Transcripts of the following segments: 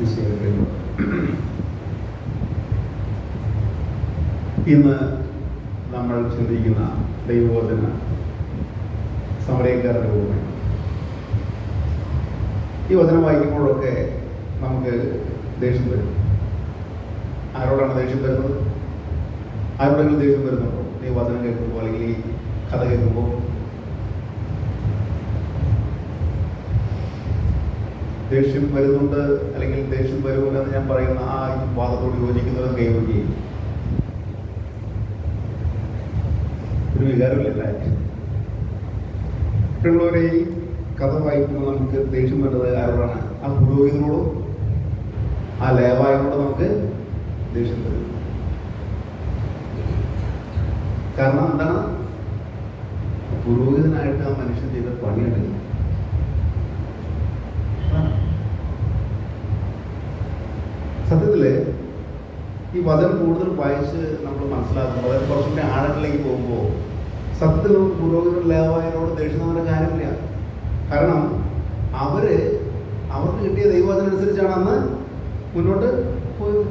വിഷയത്തിൽ ഇന്ന് നമ്മൾ ചിന്തിക്കുന്ന ദൈവവചന സമരക്കാരുടെ രൂപമാണ്. ഈ വചനം വായിക്കുമ്പോഴൊക്കെ നമുക്ക് ദേഷ്യം വരും. ആരോടാണ് ദേഷ്യം വരുന്നത്? ആരോടെങ്കിലും ദേഷ്യം വരുന്നുണ്ടോ? ഈ വചനം കേൾക്കുമ്പോൾ അല്ലെങ്കിൽ ഈ കഥ കേൾക്കുമ്പോൾ ദേഷ്യം വരുന്നുണ്ട്, അല്ലെങ്കിൽ ദേഷ്യം വരുമെന്ന് ഞാൻ പറയുന്ന ആ വാദത്തോട് യോജിക്കുന്നവർ കൈവയ്ക്കുകയും ഒരു വികാരമില്ല. മറ്റുള്ളവരെ ഈ കഥ വായിക്കുമ്പോൾ നമുക്ക് ദേഷ്യം വരുന്നത് ആരോടാണ്? ആ പുരോഹിതനോടും ആ ലേവായനോടും നമുക്ക് ദേഷ്യം വരും. കാരണം എന്താണ്? പുരോഹിതനായിട്ട് ആ മനുഷ്യൻ ചെയ്ത പണിയുണ്ട്. സത്യത്തില് ഈ വചനം കൂടുതൽ വായിച്ച് നമ്മൾ മനസ്സിലാക്കുമ്പോൾ അതായത് കുറച്ചുകൂടി ആഴങ്ങളിലേക്ക് പോകുമ്പോൾ സത്യത്തിൽ പുരോഹിതൻ ലേവായനോട് ദേഷ്യപ്പെടുന്ന കാര്യമില്ല. കാരണം അവർക്ക് കിട്ടിയ ദൈവവചനം അനുസരിച്ചാണ് അന്ന് മുന്നോട്ട് പോയത്.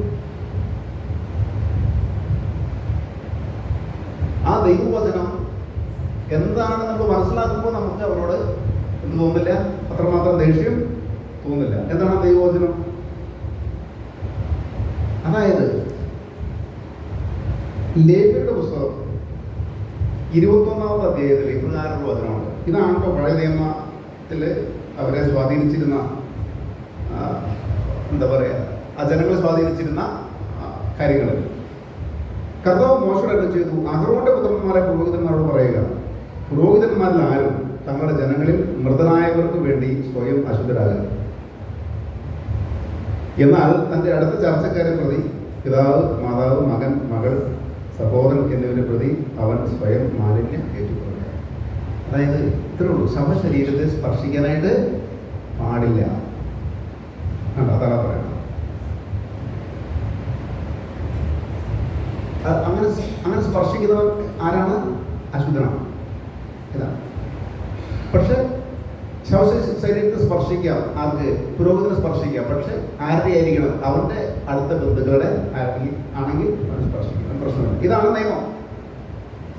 ആ ദൈവവചനം എന്താണ് നമ്മൾ മനസ്സിലാക്കുമ്പോൾ നമുക്ക് അവരോട് എന്ത് തോന്നില്ല, അത്രമാത്രം ദേഷ്യം തോന്നില്ല. എന്താണ് ദൈവവചനം? അതായത് ലേവ്യരുടെ പുസ്തകം 21-ാമത്തെ അധ്യായത്തിൽ ഇപ്രകാരമുള്ള വചനമുണ്ട്. ഇതാണ് ഇപ്പോൾ പഴയ നിയമത്തിൽ അവരെ സ്വാധീനിച്ചിരുന്ന എന്താ പറയുക, ആ ജനങ്ങളെ സ്വാധീനിച്ചിരുന്ന കാര്യങ്ങൾ. കർത്താവ് മോശയോട് ചെയ്തു, അഹരോന്റെ പുത്രന്മാരെ പുരോഹിതന്മാരോട് പറയുക, പുരോഹിതന്മാരിൽ ആരും തങ്ങളുടെ ജനങ്ങളിൽ മൃതനായവർക്ക് വേണ്ടി സ്വയം അശുദ്ധരാകുക. എന്നാൽ തൻ്റെ അടുത്ത ചർച്ചക്കാരെ പ്രതി പിതാവ്, മാതാവ്, മകൻ, മകൾ, സഹോദരൻ എന്നിവരെ പ്രതി അവൻ സ്വയം മാലിന്യം ഏറ്റുകൊള്ളുക. അതായത് ഇത്രേ ഉള്ളൂ, സഭ ശരീരത്തെ സ്പർശിക്കാനായിട്ട് പാടില്ല. അതാണ് പറയുന്നത്. അങ്ങനെ സ്പർശിക്കുന്നവൻ ആരാണ്? അശുദ്ധനാണ്. ഇതാണ്. പക്ഷെ ശരീരത്തെ സ്പർശിക്കാം, ആർക്ക്? പുരോഹിതനെ സ്പർശിക്കാം. പക്ഷെ ആരുടെ ആയിരിക്കണം? അവന്റെ അടുത്ത ബന്ധുക്കളുടെ ആണെങ്കിൽ അവൻ സ്പർശിക്കണം, പ്രശ്നമില്ല. ഇതാണ് നിയമം.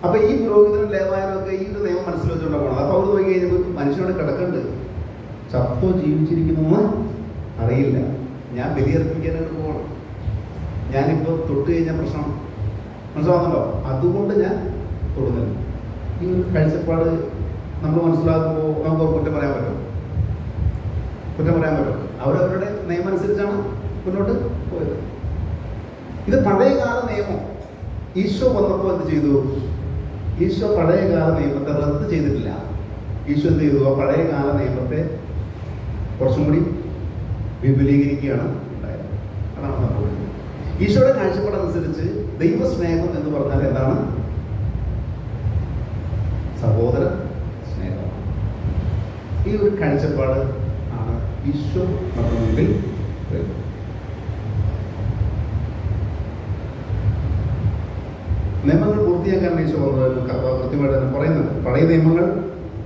അപ്പൊ ഈ പുരോഹിതനും ലേവായനൊക്കെ ഈ ഒരു നിയമം മനസ്സിൽ വെച്ചുകൊണ്ട് പോകണം. അപ്പൊ അവർ നോക്കി കഴിഞ്ഞപ്പോൾ മനുഷ്യനോട് കിടക്കുന്നുണ്ട്, ചത്തോ ജീവിച്ചിരിക്കുന്നു അറിയില്ല, ഞാൻ ബലിയർപ്പിക്കാനായിട്ട് പോകണം, ഞാനിപ്പോൾ തൊട്ട് കഴിഞ്ഞ പ്രശ്നം മനസ്സിലാകുന്നുണ്ടോ, അതുകൊണ്ട് ഞാൻ തൊടുന്നില്ല. ഈ ഒരു കാഴ്ചപ്പാട് നമ്മൾ മനസ്സിലാക്കുമ്പോൾ നമുക്ക് കുറ്റം പറയാൻ പറ്റും? അവരവരുടെ നിയമം അനുസരിച്ചാണ് മുന്നോട്ട് പോയത്. ഇത് പഴയകാല നിയമം. ഈശോ വന്നപ്പോൾ എന്ത് ചെയ്തു? ഈശോ പഴയകാല നിയമത്തെ റദ്ദ് ചെയ്തിട്ടില്ല. ഈശോ എന്ത് ചെയ്തു? ആ പഴയകാല നിയമത്തെ കുറച്ചും കൂടി വിപുലീകരിക്കുകയാണ് ഉണ്ടായത്. അതാണ് സംഭവിച്ചത്. ഈശോയുടെ കാഴ്ചപ്പാടനുസരിച്ച് ദൈവസ്നേഹം എന്ന് പറഞ്ഞാൽ എന്താണ്? സഹോദര സ്നേഹം. ഈ ഒരു കാഴ്ചപ്പാട് ആണ് ഈശോ നമ്മുടെ മുമ്പിൽ വരുന്നത്. നിയമങ്ങൾ പൂർത്തിയാക്കാനാണ് ഈശോ കൃത്യമായിട്ട് തന്നെ പറയുന്നുണ്ട്. പഴയ നിയമങ്ങൾ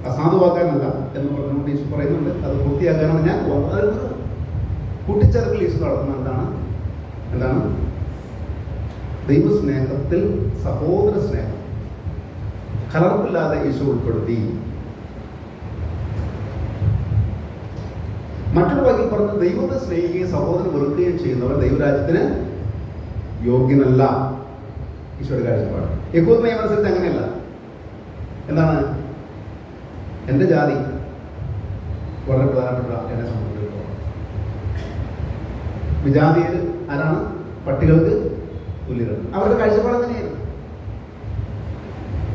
അസാധുവാക്കാനല്ല എന്ന് പറഞ്ഞുകൊണ്ട് ഈശോ പറയുന്നുണ്ട്. അത് പൂർത്തിയാക്കാനാണ് ഞാൻ പോകുന്നത്. അതൊരു കൂട്ടിച്ചേർക്കൽ ഈശോ നടത്തുന്നത് എന്താണ്? ദൈവസ്നേഹത്തിൽ സഹോദര സ്നേഹം കലർപ്പില്ലാതെ ഈശോ ഉൾപ്പെടുത്തി. മറ്റൊരു വാക്കിൽ പറഞ്ഞ് ദൈവത്തെ സ്നേഹിക്കുകയും സഹോദരൻ വെറുക്കുകയും ചെയ്യുന്നവർ ദൈവരാജ്യത്തിന് യോഗ്യനല്ല. ഈശോയുടെ കാഴ്ചപ്പാട് യഹൂദ നിയമം അനുസരിച്ച് അങ്ങനെയല്ല. എന്താണ്? എൻ്റെ ജാതി വളരെ പ്രധാനപ്പെട്ട എന്നെ സംബന്ധിച്ചിടത്തോളം. വിജാതിയർ ആരാണ്? പട്ടികൾക്ക് തുല്യർ. അവരുടെ കാഴ്ചപ്പാട് തന്നെയാണ്.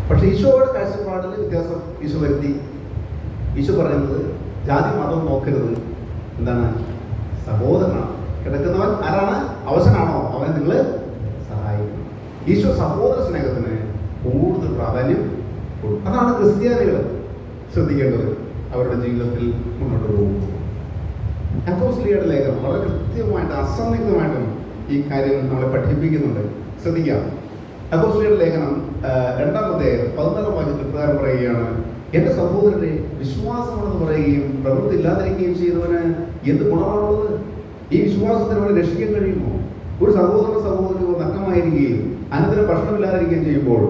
പക്ഷെ ഈശോയുടെ കാഴ്ചപ്പാടിൽ വ്യത്യാസം ഈശോ വരുത്തി. ഈശോ പറയുന്നത് ജാതി മതം നോക്കരുത്. എന്താണ്? സഹോദരനാണ്. കിടക്കുന്നവൻ ആരാണ്? അവശനാണോ? അവനെ നിങ്ങൾ സഹായിക്കണം. ഈശോ സഹോദര സ്നേഹത്തിന് കൂടുതൽ പ്രാധാന്യം കൊടുക്കും. അതാണ് ക്രിസ്ത്യാനികൾ ശ്രദ്ധിക്കേണ്ടത് അവരുടെ ജീവിതത്തിൽ മുന്നോട്ട് പോകുമ്പോൾ. അപ്പോസ്തലരുടെ ലേഖനം വളരെ കൃത്യമായിട്ട് അസന്നിഗ്ധമായിട്ടും ഈ കാര്യം നമ്മളെ പഠിപ്പിക്കുന്നുണ്ട്. ശ്രദ്ധിക്കാം. അപ്പോസ്തലരുടെ ലേഖനം 2-ാം അധ്യായം 14-ാം വാക്യത്തിൽ പ്രകാരം പറയുകയാണ്, എന്റെ സഹോദരനെ വിശ്വാസമെന്ന് പറയുകയും പ്രവൃത്തി ഇല്ലാതിരിക്കുകയും ചെയ്യുന്നവന് എന്ത് ഗുണമാണുള്ളത്? ഈ വിശ്വാസത്തിന് അവരെ രക്ഷിക്കാൻ കഴിയുമോ? ഒരു സഹോദരന് നഗ്നമായിരിക്കുകയും അനന്തരം ഭക്ഷണമില്ലാതിരിക്കുകയും ചെയ്യുമ്പോൾ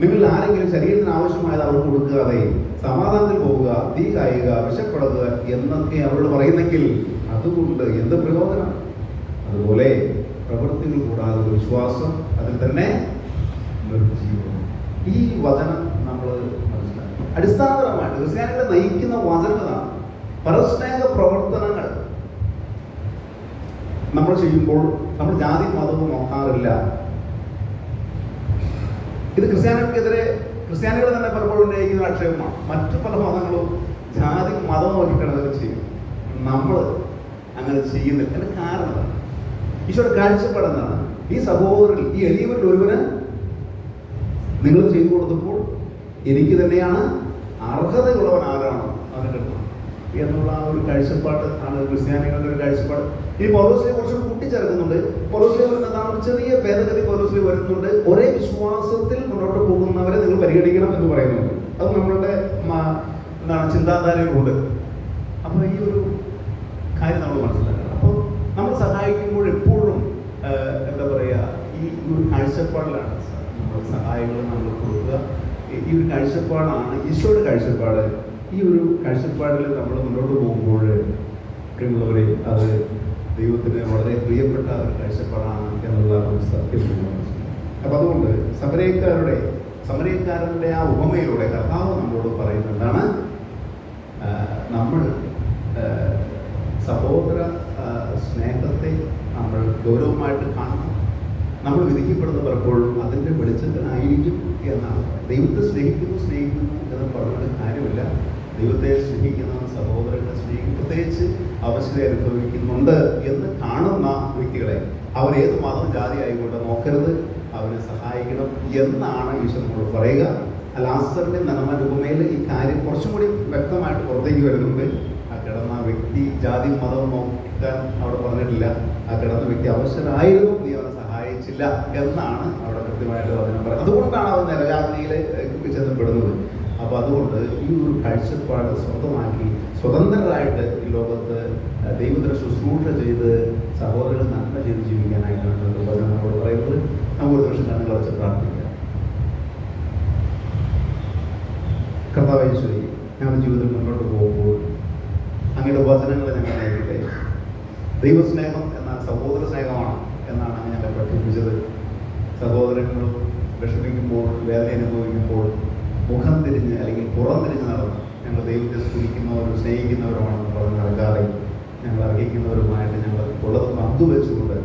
നിങ്ങൾ ആരെങ്കിലും ശരീരത്തിന് ആവശ്യമായത് അവർക്ക് കൊടുക്കാതെ സമാധാനത്തിൽ പോവുക, തീ കായുക, വിശപ്പെടുക എന്നൊക്കെ അവരോട് പറയുന്നെങ്കിൽ അതുകൊണ്ട് എന്ത് പ്രയോജനം? അതുപോലെ പ്രവൃത്തികൾ കൂടാതെ ഒരു വിശ്വാസം അതിൽ തന്നെ നിർജ്ജീവം. ഈ വചനം നമ്മൾ മനസ്സിലാക്കി. അടിസ്ഥാനപരമായിട്ട് ക്രിസ്ത്യാനികളെ നയിക്കുന്ന വചനങ്ങളാണ്. പരസ്നേഹ പ്രവർത്തനങ്ങൾ നമ്മൾ ചെയ്യുമ്പോൾ നമ്മൾ ജാതി മതവും നോക്കാറില്ല. ഇത് ക്രിസ്ത്യാനികൾ തന്നെ പലപ്പോഴും ഉന്നയിക്കുന്ന ആക്ഷേപമാണ്. മറ്റു പല മതങ്ങളും ജാതി മതം നോക്കിയിട്ടാണ് അതൊക്കെ ചെയ്യും. നമ്മൾ അങ്ങനെ ചെയ്യുന്നില്ല. അതിന് കാരണം ഈശോയുടെ കാഴ്ചപ്പാടെന്നാണ്. ഈ സഹോദരൻ, ഈ എളിയവരിൽ ഒരുവന് നിങ്ങൾ ചെയ്തു കൊടുത്തപ്പോൾ എനിക്ക് തന്നെയാണ് അർഹതയുള്ളവൻ ആരാണോ അവനെ കിട്ടണം എന്നുള്ള ആ ഒരു കാഴ്ചപ്പാട് ആണ് ക്രിസ്ത്യാനികളുടെ ഒരു കാഴ്ചപ്പാട്. ഈ പൗലോസിനെ കുറച്ച് കൂട്ടിച്ചേർക്കുന്നുണ്ട്. പൗലോസിനെ ഒരു ചെറിയ ഭേദഗതി പൗലോസിൽ വരുന്നുണ്ട്. ഒരേ വിശ്വാസത്തിൽ മുന്നോട്ട് പോകുന്നവരെ നിങ്ങൾ പരിഗണിക്കണം എന്ന് പറയുന്നുണ്ട്. അത് നമ്മളുടെ ചിന്താധാരയിലുണ്ട്. അപ്പോൾ ഈ ഒരു കാര്യം നമ്മൾ മനസ്സിലാക്കണം. അപ്പോൾ നമ്മൾ സഹായിക്കുമ്പോൾ എപ്പോഴും എന്താ പറയുക, ഈ ഒരു കാഴ്ചപ്പാടിലാണ് നമ്മൾ സഹായങ്ങൾ നമ്മൾ കൊടുക്കുക. ഈ ഒരു കാഴ്ചപ്പാടാണ് ഈശോയുടെ കാഴ്ചപ്പാട്. ഈ ഒരു കാഴ്ചപ്പാടിൽ നമ്മൾ മുന്നോട്ട് പോകുമ്പോൾ പ്രിയമുള്ളവരെ, അത് ദൈവത്തിന് വളരെ പ്രിയപ്പെട്ട ഒരു കാഴ്ചപ്പാടാണ് എന്നുള്ള ഒരു സത്യം. അപ്പം അതുകൊണ്ട് സമരക്കാരൻ്റെ ആ ഉപമയിലൂടെ കർത്താവ് നമ്മളോട് പറയുന്നതാണ്, നമ്മൾ സഹോദര സ്നേഹത്തെ നമ്മൾ ഗൗരവമായിട്ട് കാണണം. നമ്മൾ വിധിക്കപ്പെടുന്ന പലപ്പോഴും അതിൻ്റെ വെളിച്ചത്തിനായിരിക്കും എന്നാണ്. ദൈവത്തെ സ്നേഹിക്കുന്നു എന്ന് പറഞ്ഞിട്ട് കാര്യമില്ല. ദൈവത്തെ സ്നേഹിക്കുന്ന സഹോദരനെ സ്നേഹിക്കും, പ്രത്യേകിച്ച് അവശത അനുഭവിക്കുന്നുണ്ട് എന്ന് കാണുന്ന വ്യക്തികളെ അവരേത് മതം ജാതി ആയിക്കൊണ്ട് നോക്കരുത്, അവരെ സഹായിക്കണം എന്നാണ് ഈശോ നമ്മളോട് പറയുക. ലാസറിന്റെ നന്മ ഉപമയിൽ ഈ കാര്യം കുറച്ചും കൂടി വ്യക്തമായിട്ട് പുറത്തേക്ക് വരുന്നുണ്ട്. ആ കിടന്ന വ്യക്തി ജാതി മതം നോക്കാൻ അവിടെ പറഞ്ഞിട്ടില്ല. ആ കിടന്ന വ്യക്തി അവശനായിരുന്നു, നീ അവനെ സഹായിച്ചില്ല എന്നാണ് അവിടെ കൃത്യമായിട്ട് അതിനെ പറയുന്നത്. അതുകൊണ്ടാണ് അവൻ നരകാഗ്നിയിലേക്ക് ചെന്നപ്പെടുന്നത്. അപ്പോൾ അതുകൊണ്ട് ഈ ഒരു കാഴ്ചപ്പാട് സ്വന്തമാക്കി സ്വതന്ത്രരായിട്ട് ഈ ലോകത്ത് ദൈവത്തിന് ശുശ്രൂഷ ചെയ്ത് സഹോദരങ്ങൾ നന്മ ചെയ്ത് ജീവിക്കാനായിട്ടാണ് നമ്മളോട് പറയുന്നത്. നമുക്ക് ഒരു നിമിഷം കണ്ണുകൾ വെച്ച് പ്രാർത്ഥിക്കാം. കർത്താവേ ഈശോയെ, ഞങ്ങളുടെ ജീവിതത്തിൽ മുന്നോട്ട് പോകുമ്പോൾ അങ്ങയുടെ വചനങ്ങൾ ഞങ്ങൾ നയിക്കട്ടെ. ദൈവസ്നേഹം എന്നാൽ സഹോദര സ്നേഹമാണ് എന്നാണ് ഞങ്ങളെ പഠിപ്പിച്ചത്. സഹോദരങ്ങൾ വിഷമിക്കുമ്പോൾ, വേദന അനുഭവിക്കുമ്പോൾ മുഖം തിരിഞ്ഞ് അല്ലെങ്കിൽ പുറം തിരിഞ്ഞ് നടന്ന് ഞങ്ങൾ ദൈവത്തെ സ്തുതിക്കുന്നവരും സ്നേഹിക്കുന്നവരുമാണെന്ന് പറഞ്ഞ് നടക്കാതെ ഞങ്ങൾ അർഹിക്കുന്നവരുമായിട്ട് ഞങ്ങൾ ഉള്ളത് പങ്കുവെച്ചുകൊണ്ട്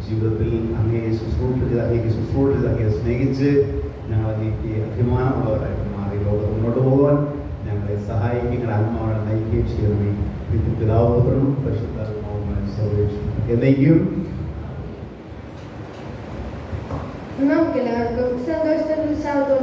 ജീവിതത്തിൽ അങ്ങയെ ശുശ്രൂഷ ചെയ്ത് അങ്ങയെ സ്നേഹിച്ച് ഞങ്ങൾ അങ്ങേക്ക് അഭിമാനമുള്ളവരായിട്ട് മാറി ലോകത്ത് മുന്നോട്ട് പോകുവാൻ ഞങ്ങളെ സഹായിക്കുകയും ഞങ്ങളുടെ ആത്മാവിനെ നയിക്കുകയും ചെയ്യണമേ. പിതാവും പരിശുദ്ധാത്മാവുമായി സർവേശ്വരൻ എന്നേക്കും. നമുക്കെല്ലാവർക്കും സന്തോഷത്തോടും ഉത്സാഹത്തോടും